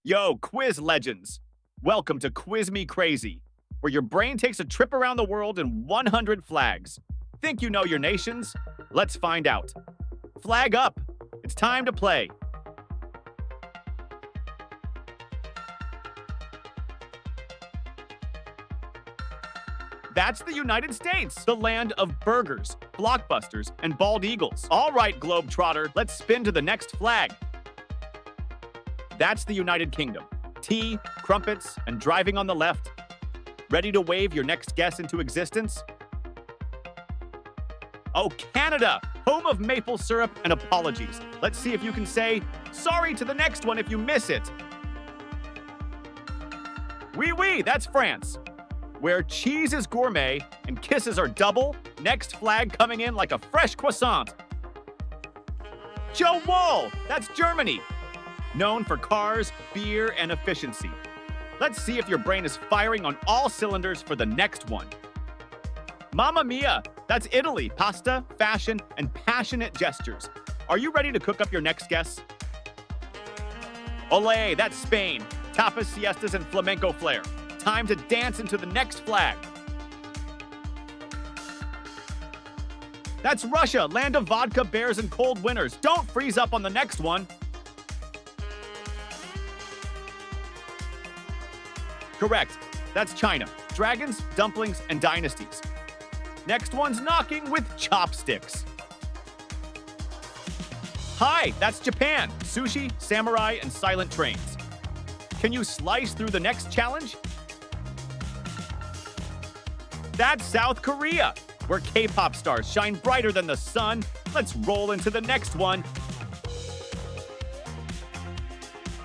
Yo, quiz legends! Welcome to QuizMeCrazy, where your brain takes a trip around the world in 100 flags. Think you know your nations? Let's find out. Flag up! It's time to play. That's the United States, the land of burgers, blockbusters, and bald eagles. All right, Globetrotter, let's spin to the next flag. That's the United Kingdom. Tea, crumpets, and driving on the left. Ready to wave your next guess into existence? Oh, Canada, home of maple syrup and apologies. Let's see if you can say, sorry to the next one if you miss it. Oui, that's France, where cheese is gourmet and kisses are double. Next flag coming in like a fresh croissant. Joe Wall, that's Germany, known for cars, beer, and efficiency. Let's see if your brain is firing on all cylinders for the next one. Mamma mia, that's Italy, pasta, fashion, and passionate gestures. Are you ready to cook up your next guess? Olé, that's Spain, tapas, siestas, and flamenco flair. Time to dance into the next flag. That's Russia, land of vodka, bears, and cold winters. Don't freeze up on the next one. Correct. That's China. Dragons, dumplings, and dynasties. Next one's knocking with chopsticks. Hi, that's Japan. Sushi, samurai, and silent trains. Can you slice through the next challenge? That's South Korea, where K-pop stars shine brighter than the sun. Let's roll into the next one.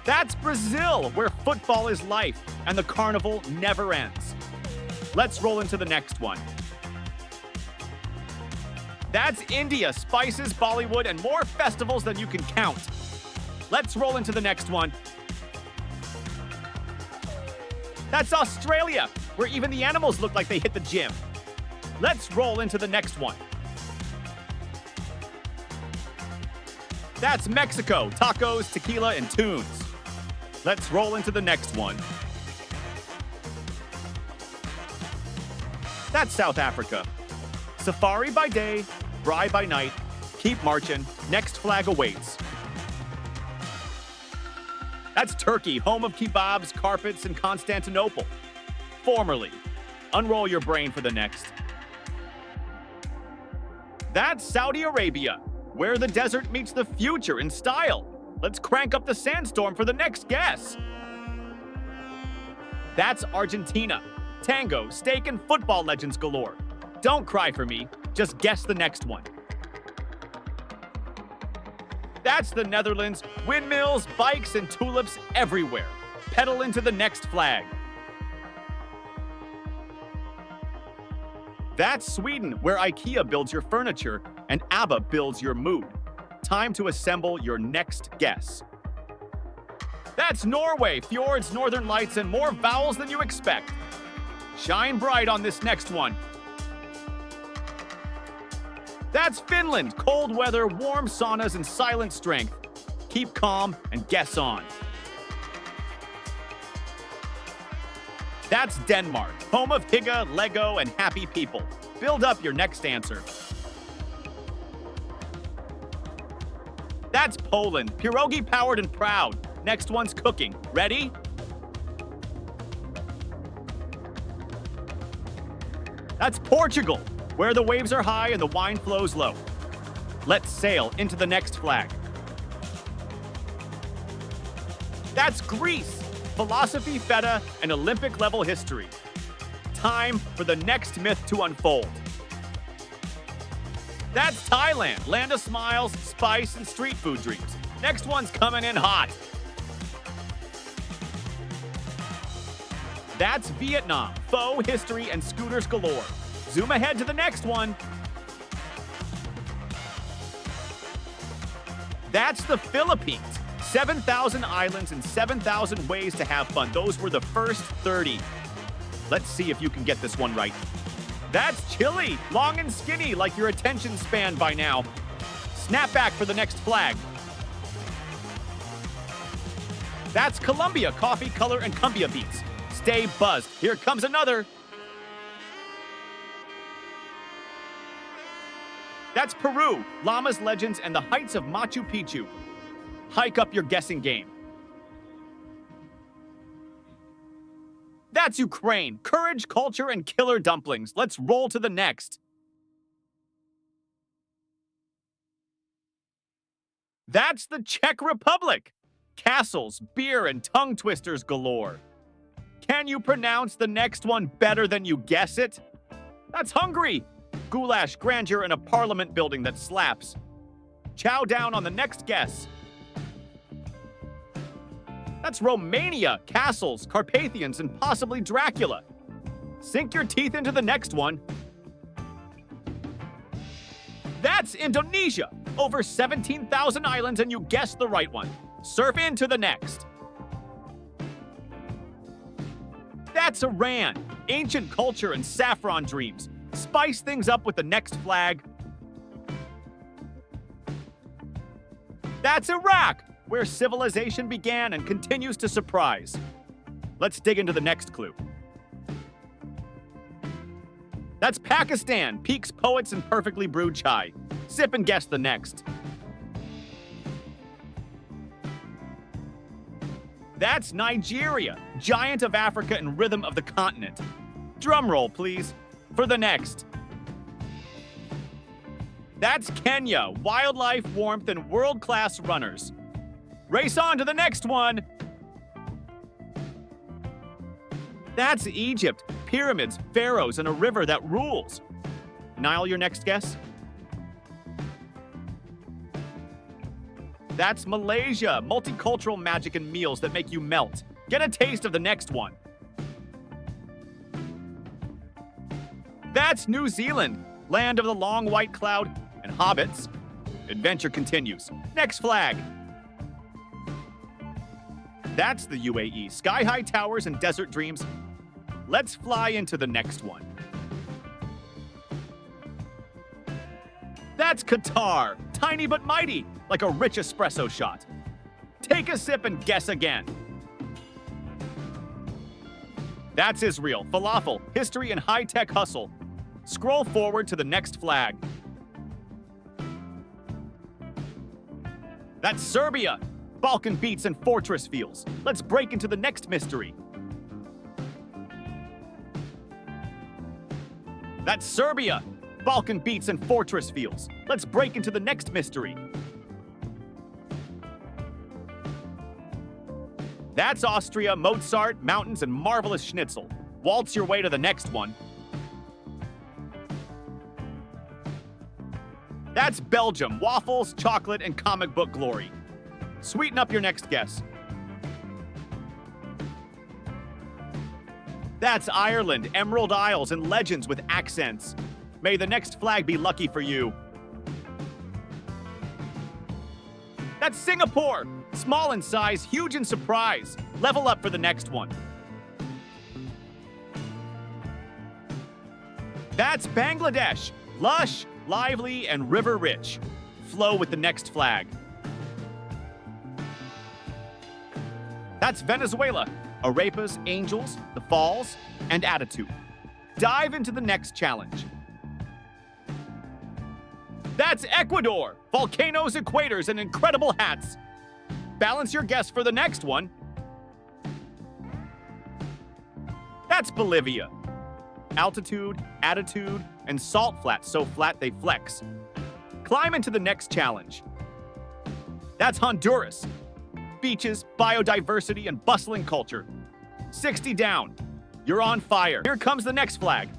That's Brazil, where football is life and the carnival never ends. Let's roll into the next one. That's India, spices, Bollywood, and more festivals than you can count. Let's roll into the next one. That's Australia, where even the animals look like they hit the gym. Let's roll into the next one. That's Mexico, tacos, tequila, and tunes. Let's roll into the next one. That's South Africa. Safari by day, braai by night. Keep marching. Next flag awaits. That's Turkey, home of kebabs, carpets, and Constantinople. Formerly. Unroll your brain for the next. That's Saudi Arabia, where the desert meets the future in style. Let's crank up the sandstorm for the next guess. That's Argentina. Tango, steak, and football legends galore. Don't cry for me. Just guess the next one. That's the Netherlands. Windmills, bikes, and tulips everywhere. Pedal into the next flag. That's Sweden, where IKEA builds your furniture and ABBA builds your mood. Time to assemble your next guess. That's Norway, fjords, northern lights, and more vowels than you expect. Shine bright on this next one. That's Finland, cold weather, warm saunas, and silent strength. Keep calm and guess on. That's Denmark, home of Hygge, Lego, and happy people. Build up your next answer. That's Poland, pierogi powered and proud. Next one's cooking. Ready? That's Portugal, where the waves are high and the wine flows low. Let's sail into the next flag. That's Greece, philosophy, feta, and Olympic-level history. Time for the next myth to unfold. That's Thailand, land of smiles, spice, and street food dreams. Next one's coming in hot. That's Vietnam, faux history, and scooters galore. Zoom ahead to the next one. That's the Philippines. 7,000 islands and 7,000 ways to have fun. Those were the first 30. Let's see if you can get this one right. That's Chile, long and skinny like your attention span by now. Snap back for the next flag. That's Colombia, coffee, color, and cumbia beats. Stay buzzed. Here comes another. That's Peru, llamas, legends, and the heights of Machu Picchu. Hike up your guessing game. That's Ukraine, courage, culture, and killer dumplings. Let's roll to the next. That's the Czech Republic. Castles, beer, and tongue twisters galore. Can you pronounce the next one better than you guess it? That's Hungary. Goulash, grandeur, and a parliament building that slaps. Chow down on the next guess. That's Romania, castles, Carpathians, and possibly Dracula. Sink your teeth into the next one. That's Indonesia. Over 17,000 islands, and you guessed the right one. Surf into the next. That's Iran. Ancient culture and saffron dreams. Spice things up with the next flag. That's Iraq, where civilization began and continues to surprise. Let's dig into the next clue. That's Pakistan, peaks, poets, and perfectly brewed chai. Sip and guess the next. That's Nigeria, giant of Africa and rhythm of the continent. Drum roll, please, for the next. That's Kenya, wildlife, warmth, and world-class runners. Race on to the next one. That's Egypt, pyramids, pharaohs, and a river that rules. Nile, your next guess? That's Malaysia, multicultural magic and meals that make you melt. Get a taste of the next one. That's New Zealand, land of the long white cloud and hobbits. Adventure continues. Next flag. That's the UAE, sky-high towers and desert dreams. Let's fly into the next one. That's Qatar, tiny but mighty, like a rich espresso shot. Take a sip and guess again. That's Israel, falafel, history, and high-tech hustle. Scroll forward to the next flag. That's Serbia, Balkan beats and fortress feels. Let's break into the next mystery. That's Serbia, Balkan beats and fortress feels. Let's break into the next mystery. That's Austria, Mozart, mountains, and marvelous schnitzel. Waltz your way to the next one. That's Belgium, waffles, chocolate, and comic book glory. Sweeten up your next guess. That's Ireland, Emerald Isles, and legends with accents. May the next flag be lucky for you. That's Singapore, small in size, huge in surprise. Level up for the next one. That's Bangladesh, lush, lively, and river rich. Flow with the next flag. That's Venezuela, arepas, angels, the falls, and attitude. Dive into the next challenge. That's Ecuador, volcanoes, equators, and incredible hats. Balance your guess for the next one. That's Bolivia. Altitude, attitude, and salt flats so flat they flex. Climb into the next challenge. That's Honduras. Beaches, biodiversity, and bustling culture. 60 down. You're on fire. Here comes the next flag.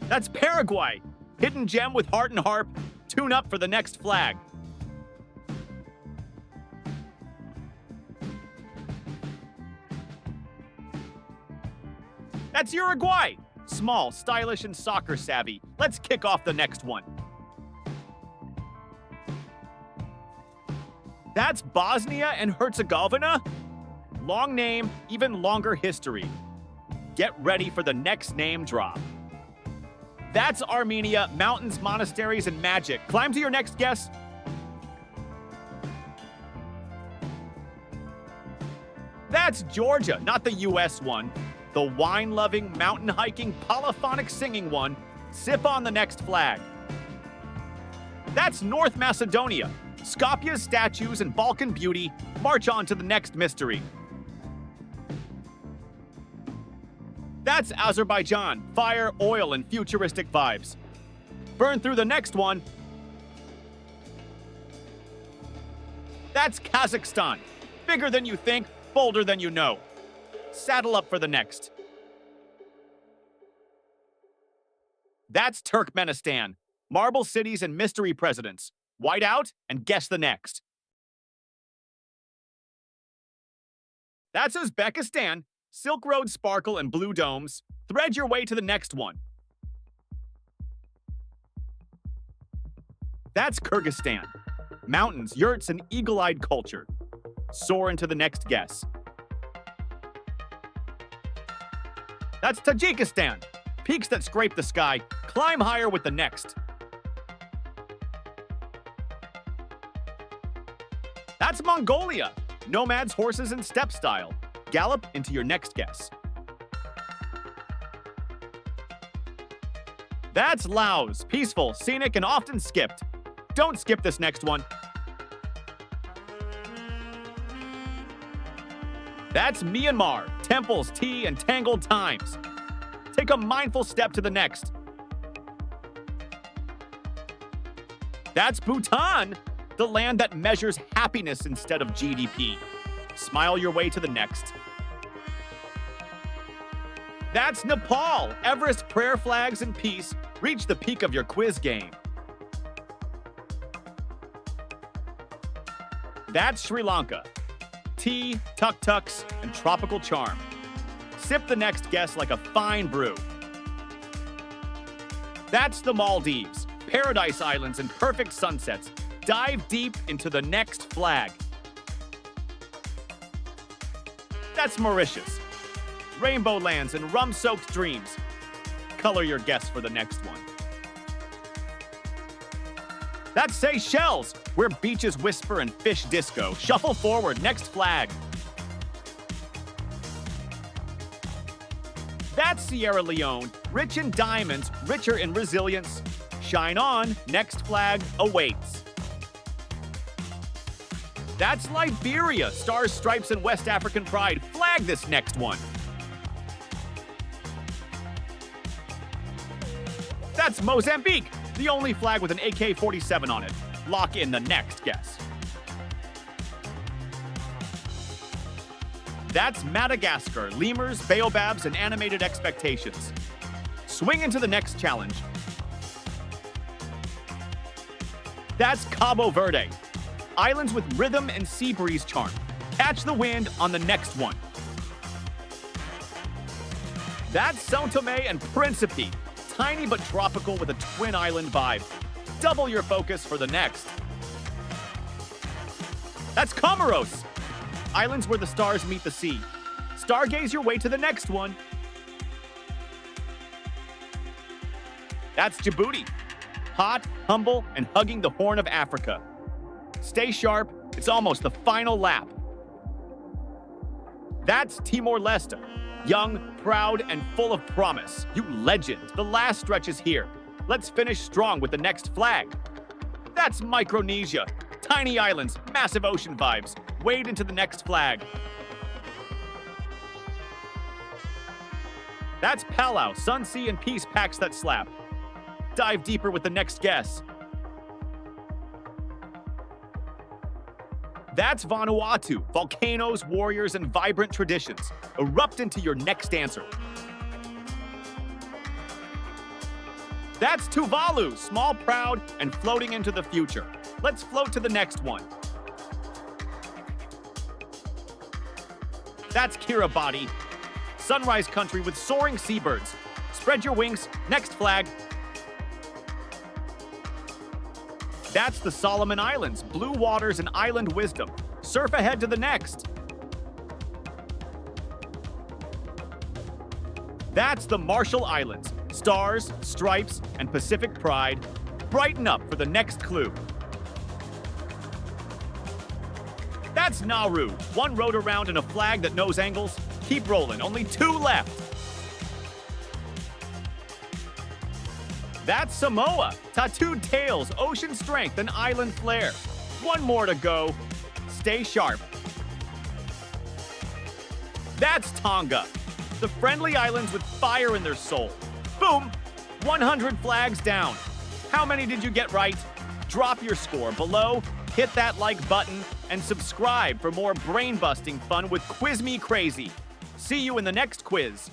That's Paraguay. Hidden gem with heart and harp. Tune up for the next flag. That's Uruguay. Small, stylish, and soccer savvy. Let's kick off the next one. That's Bosnia and Herzegovina. Long name, even longer history. Get ready for the next name drop. That's Armenia, mountains, monasteries, and magic. Climb to your next guess. That's Georgia, not the US one. The wine-loving, mountain-hiking, polyphonic singing one. Sip on the next flag. That's North Macedonia. Skopje's statues and Balkan beauty. March on to the next mystery. That's Azerbaijan. Fire, oil, and futuristic vibes. Burn through the next one. That's Kazakhstan. Bigger than you think, bolder than you know. Saddle up for the next. That's Turkmenistan. Marble cities and mystery presidents. White out and guess the next. That's Uzbekistan. Silk Road sparkle and blue domes. Thread your way to the next one. That's Kyrgyzstan. Mountains, yurts, and eagle-eyed culture. Soar into the next guess. That's Tajikistan. Peaks that scrape the sky. Climb higher with the next. That's Mongolia. Nomads, horses, and steppe style. Gallop into your next guess. That's Laos. Peaceful, scenic, and often skipped. Don't skip this next one. That's Myanmar. Temples, tea, and tangled times. Take a mindful step to the next. That's Bhutan, the land that measures happiness instead of GDP. Smile your way to the next. That's Nepal. Everest prayer flags and peace. Reach the peak of your quiz game. That's Sri Lanka. Tea, tuk-tuks, and tropical charm. Sip the next guess like a fine brew. That's the Maldives. Paradise islands and perfect sunsets. Dive deep into the next flag. That's Mauritius. Rainbow lands and rum-soaked dreams. Color your guess for the next one. That's Seychelles, where beaches whisper and fish disco. Shuffle forward, next flag. That's Sierra Leone, rich in diamonds, richer in resilience. Shine on, next flag awaits. That's Liberia, stars, stripes, and West African pride. Flag this next one. That's Mozambique, the only flag with an AK-47 on it. Lock in the next guess. That's Madagascar, lemurs, baobabs, and animated expectations. Swing into the next challenge. That's Cabo Verde, islands with rhythm and sea breeze charm. Catch the wind on the next one. That's São Tomé and Príncipe, tiny but tropical with a twin island vibe. Double your focus for the next. That's Comoros, islands where the stars meet the sea. Stargaze your way to the next one. That's Djibouti, hot, humble, and hugging the Horn of Africa. Stay sharp, it's almost the final lap. That's Timor-Leste, young, proud, and full of promise. You legend, the last stretch is here. Let's finish strong with the next flag. That's Micronesia, tiny islands, massive ocean vibes. Wade into the next flag. That's Palau, sun, sea, and peace packs that slap. Dive deeper with the next guess. That's Vanuatu, volcanoes, warriors, and vibrant traditions. Erupt into your next answer. That's Tuvalu, small, proud, and floating into the future. Let's float to the next one. That's Kiribati, sunrise country with soaring seabirds. Spread your wings, next flag. That's the Solomon Islands, blue waters and island wisdom. Surf ahead to the next. That's the Marshall Islands, stars, stripes, and Pacific pride. Brighten up for the next clue. That's That's Nauru. One rode around in a flag that knows angles. Keep rolling, only 2 left. That's Samoa. Tattooed tails, ocean strength, and island flair. 1 more to go. Stay sharp. That's Tonga. The friendly islands with fire in their soul. Boom! 100 flags down. How many did you get right? Drop your score below, hit that like button, and subscribe for more brain-busting fun with QuizMeCrazy. See you in the next quiz.